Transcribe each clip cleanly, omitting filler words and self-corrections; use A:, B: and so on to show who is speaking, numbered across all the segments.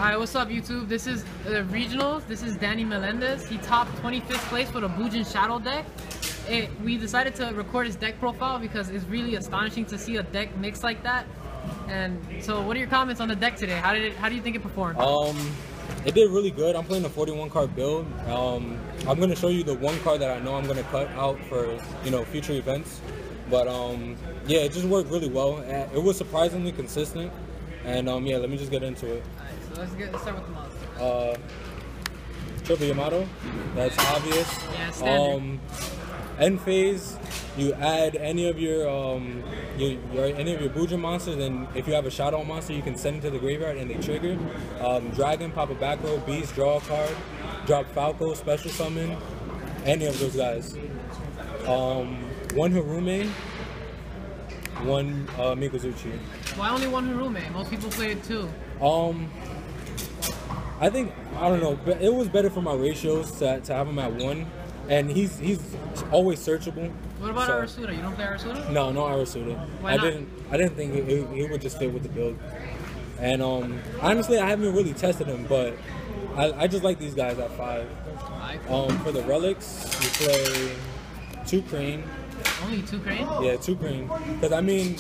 A: Hi, what's up YouTube? This is the regionals. This is Danny Melendez. He topped 25th place with a BujinShaddolls deck. We decided to record his deck profile because it's really astonishing to see a deck mix like that. And so what are your comments on the deck today? How do you think it performed?
B: It did really good. I'm playing a 41 card build. I'm going to show you the one card that I know I'm going to cut out for, future events. But yeah, it just worked really well. It was surprisingly consistent. And yeah, let me just get into it.
A: Alright, so let's start with the monster.
B: Triple Yamato, that's obvious.
A: Yeah, standard.
B: End phase, you add any of your Bujin monsters, and if you have a Shadow monster, you can send it to the graveyard and they trigger. Dragon, pop a back row, Beast, draw a card, drop Falco, special summon, any of those guys. One Harume, one Mikazuchi.
A: Why only one Harume? Most people play it too.
B: I don't know, but it was better for my ratios to have him at one, and he's always searchable.
A: What about Arasuda? You don't play Arasuda?
B: No Arasuda.
A: Why not?
B: I didn't think he would just fit with the build. And honestly, I haven't really tested him, but I just like these guys at 5. For the relics, you play 2 Crane.
A: Only 2 Crane?
B: Yeah, 2 Crane. Because I mean,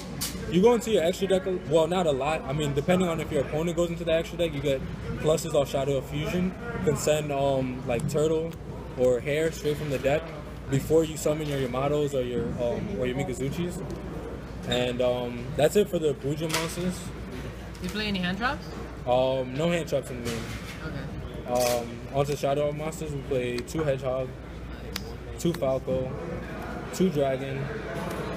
B: you go into your extra deck, well, not a lot. I mean, depending on if your opponent goes into the extra deck, you get pluses off Shadow of Fusion. You can send like Turtle or Hare straight from the deck before you summon your Yamatos or your Mikazuchis. And that's it for the Bujin monsters.
A: You play any hand traps?
B: No hand traps in the main.
A: Okay.
B: Onto Shadow monsters, we play 2 Hedgehog, 2 Falco, 2 Dragon,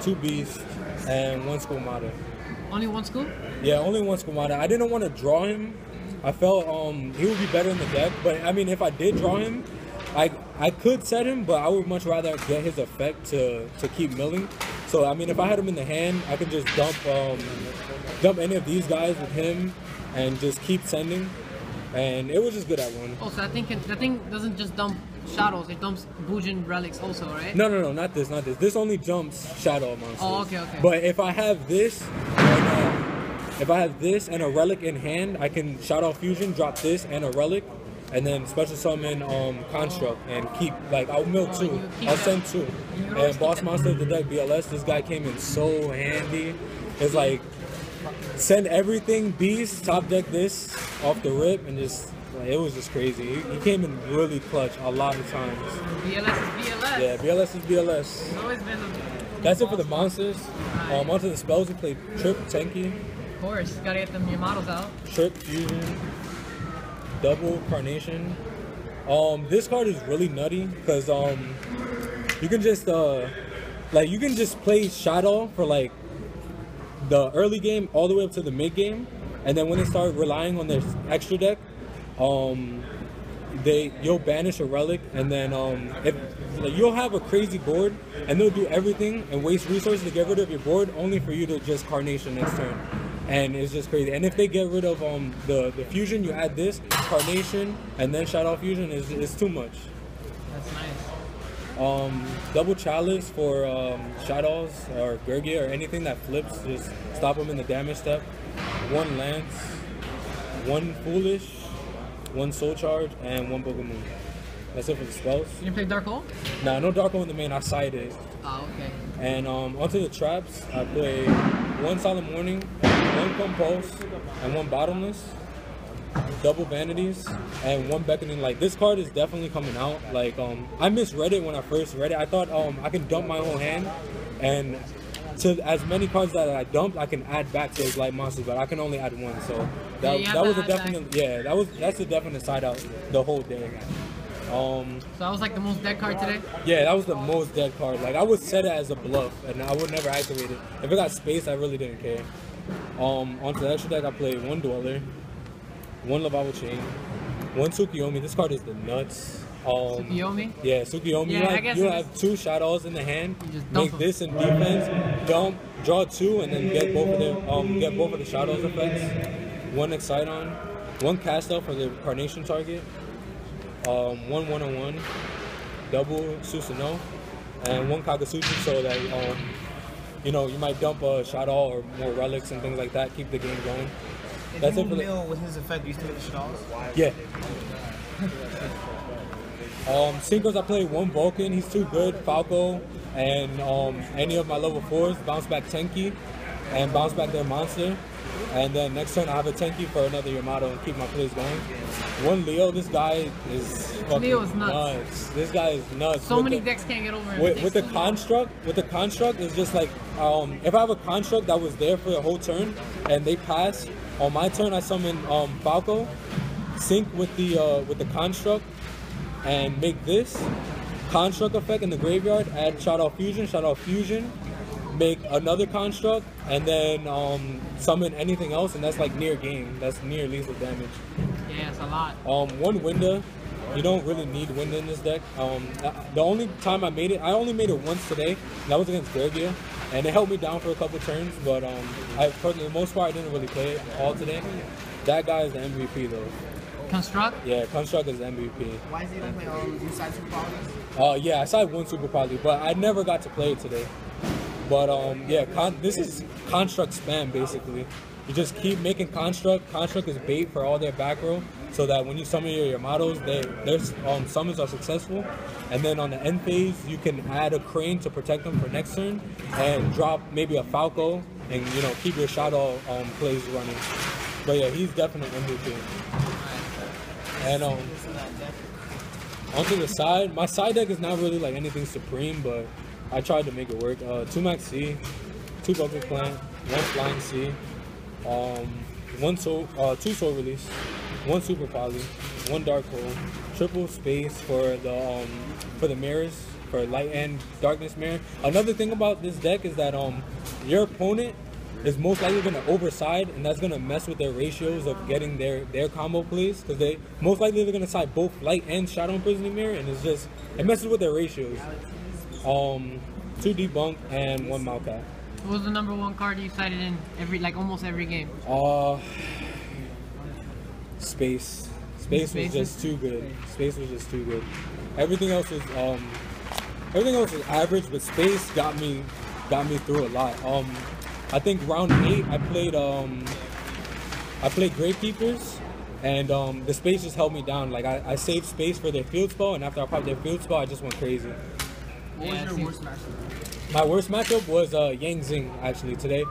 B: 2 Beast, and 1 Squamata.
A: Only 1 scoop?
B: Yeah, only 1 Squamata. I didn't want to draw him. I felt he would be better in the deck, but I mean, if I did draw him, I could set him, but I would much rather get his effect to keep milling. So I mean, if I had him in the hand, I could just dump any of these guys with him and just keep sending, and it was just good at 1.
A: Oh, so that thing doesn't just dump Shadows, it dumps Bujin relics also, right?
B: No, not this. This only jumps Shadow monsters.
A: Oh, okay.
B: But if I have this, and a relic in hand, I can Shadow Fusion, drop this and a relic, and then special summon Construct and keep, like, I'll mill 2. I'll send 2. And boss monster of the deck, BLS, this guy came in so handy. It's like, send everything Beast, top deck this off the rip, and just, like, it was just crazy. He came in really clutch a lot of times.
A: BLS is BLS.
B: Yeah, BLS is BLS.
A: It's always been
B: That's it for the monsters. Onto the spells, we play Trip Tenki.
A: Of course, gotta get them Yamatos out.
B: Trip Fusion. Double Carnation. This card is really nutty because you can just play Shadow for like the early game all the way up to the mid game, and then when they start relying on their extra deck, you'll banish a relic, and then you'll have a crazy board, and they'll do everything and waste resources to get rid of your board, only for you to just Carnation next turn. And it's just crazy. And if they get rid of the fusion, you add this Carnation and then Shadow Fusion, is too much.
A: That's nice.
B: Double Chalice for Shadows or Gurgia or anything that flips, just stop them in the damage step. 1 Lance, 1 Foolish, 1 Soul Charge, and 1 Bogamoon. That's it for the spells.
A: You didn't play Dark Hole?
B: Nah, no Dark Hole in the main, I sided.
A: Oh, okay.
B: And onto the traps, I play 1 Solemn Warning, 1 Compulse, and 1 Bottomless. Double Vanities, and 1 Beckoning Light. This card is definitely coming out. Like, I misread it when I first read it. I thought I can dump my whole hand, and to as many cards that I dumped, I can add back to those light monsters, but I can only add 1. So that was a definite that's a definite side out the whole day.
A: So that was like the most dead card today?
B: Yeah, that was the most dead card. Like, I would set it as a bluff, and I would never activate it. If it got space, I really didn't care. Onto the extra deck, I played 1 Dweller, 1 Lavabo Chain, 1 Tsukiyomi. This card is the nuts.
A: Tsukiyomi?
B: Yeah, Tsukiyomi.
A: Yeah,
B: you have 2 Shadows in the hand.
A: You just
B: make this in defense. Dump, draw 2, and then get both of the Shadows effects. 1 Exciton, 1 Cast Out for the Carnation target. 1 1-on-1, double Susanoo, and 1 Kagasuchi, so that you might dump a Shadow or more relics and things like that, keep the game going. That's it for
C: Mill with his effect. Do you still get the Shaddolls?
B: Yeah. Synchros, I play one Vulcan. He's too good. Falco and any of my level 4s. Bounce back Tenki and bounce back their monster. And then next turn I have a Tenki for another Yamato and keep my plays going. One Leo, this guy is fucking
A: Leo is nuts.
B: This guy is nuts.
A: So many decks can't get over him.
B: With the construct, it's just like if I have a construct that was there for the whole turn and they pass, on my turn I summon Falco, sync with the construct, and make this construct effect in the graveyard. Add Shadow Fusion, make another construct, and then summon anything else, and that's like near game. That's near lethal damage.
A: Yeah, it's a lot.
B: One Winda. You don't really need Winda in this deck. The only time I only made it once today. And that was against Gergia, and it held me down for a couple turns. But for the most part, I didn't really play it all today. That guy is the MVP though.
A: Construct?
B: Yeah, Construct is the MVP.
C: Why is he not playing you side super qualities?
B: Yeah, I side one super probably, but I never got to play it today. But yeah, this is Construct spam basically. You just keep making Construct. Construct is bait for all their back row, so that when you summon your Yamatos, their summons are successful. And then on the end phase, you can add a Crane to protect them for next turn, and drop maybe a Falco, and keep your Shadow plays running. But yeah, he's definitely MVP. And onto the side, my side deck is not really like anything supreme, but I tried to make it work. 2 Max C, 2 Bucket Plant, 1 Flying C, 2 Soul Release, 1 Super Poly, 1 Dark Hole, triple space for the mirrors, for Light and Darkness Mirror. Another thing about this deck is that your opponent is most likely going to overside, and that's going to mess with their ratios of getting their combo plays, because they're going to side both Light and Shadow Imprisoning Mirror, and it messes with their ratios. 2 Debunk and 1 Maokai.
A: What was the number 1 card you sided in almost every game?
B: Space. Space was just too good. Space was just too good. Everything else was average, but Space got me through a lot. I think round 8 I played Gravekeepers, and the Space just held me down. Like I saved Space for their field spell, and after I popped their field spell, I just went crazy.
C: What was your worst matchup?
B: My worst matchup was Yang Zing actually today.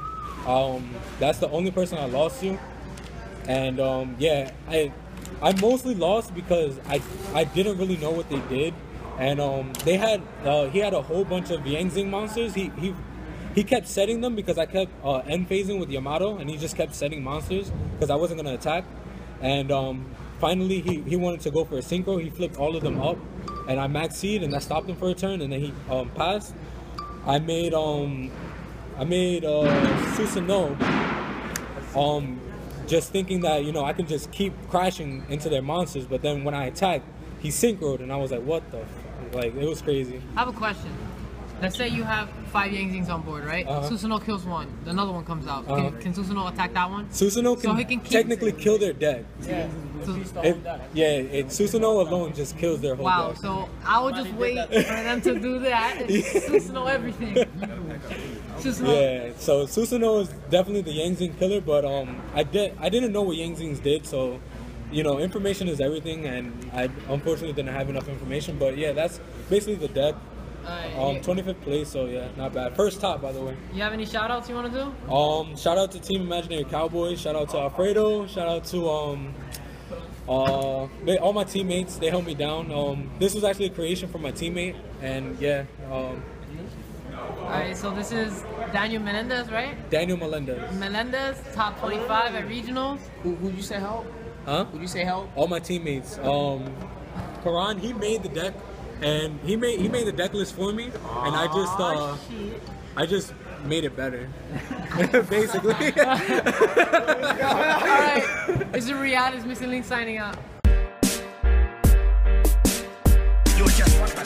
B: That's the only person I lost to, and yeah, I mostly lost because I didn't really know what they did, and he had a whole bunch of Yang Zing monsters. He kept setting them because I kept end phasing with Yamato, and he just kept setting monsters because I wasn't gonna attack. And finally, he wanted to go for a synchro. He flipped all of them up, and I max seed, and I stopped him for a turn, and then he passed. I made Susanoo, just thinking that I can just keep crashing into their monsters. But then when I attacked, he synchroed, and I was like, what the fuck? Like, it was crazy.
A: I have a question. Let's say you have 5 Yang Zings on board, right? Susanoo kills one, another one comes out. Can Susanoo attack that one?
B: Susanoo can technically kill their deck.
A: Yeah.
B: Susanoo alone just kills their whole deck.
A: Wow, so I would just wait for them to do that and Susanoo everything.
B: Yeah, so Susanoo is definitely the Yang Zing killer, but I didn't know what Yang Zings did, so information is everything, and I unfortunately didn't have enough information. But yeah, that's basically the deck. 25th place, so yeah, not bad. First top, by the way.
A: You have any shout outs you want to do?
B: Shout out to Team Imaginary Cowboys, shout out to Alfredo, shout out to all my teammates. They held me down. This was actually a creation from my teammate, and yeah.
A: Alright, so this is Daniel Melendez, right?
B: Daniel Melendez.
A: Melendez, top 25 at regionals.
C: Who'd you say help?
B: Huh?
C: Who'd you say help?
B: All my teammates. Karan, he made the deck, and he made the deck list for me, and I just made it better, basically.
A: Alright, this is Riyadh, is Missing Link signing out.
D: You just want to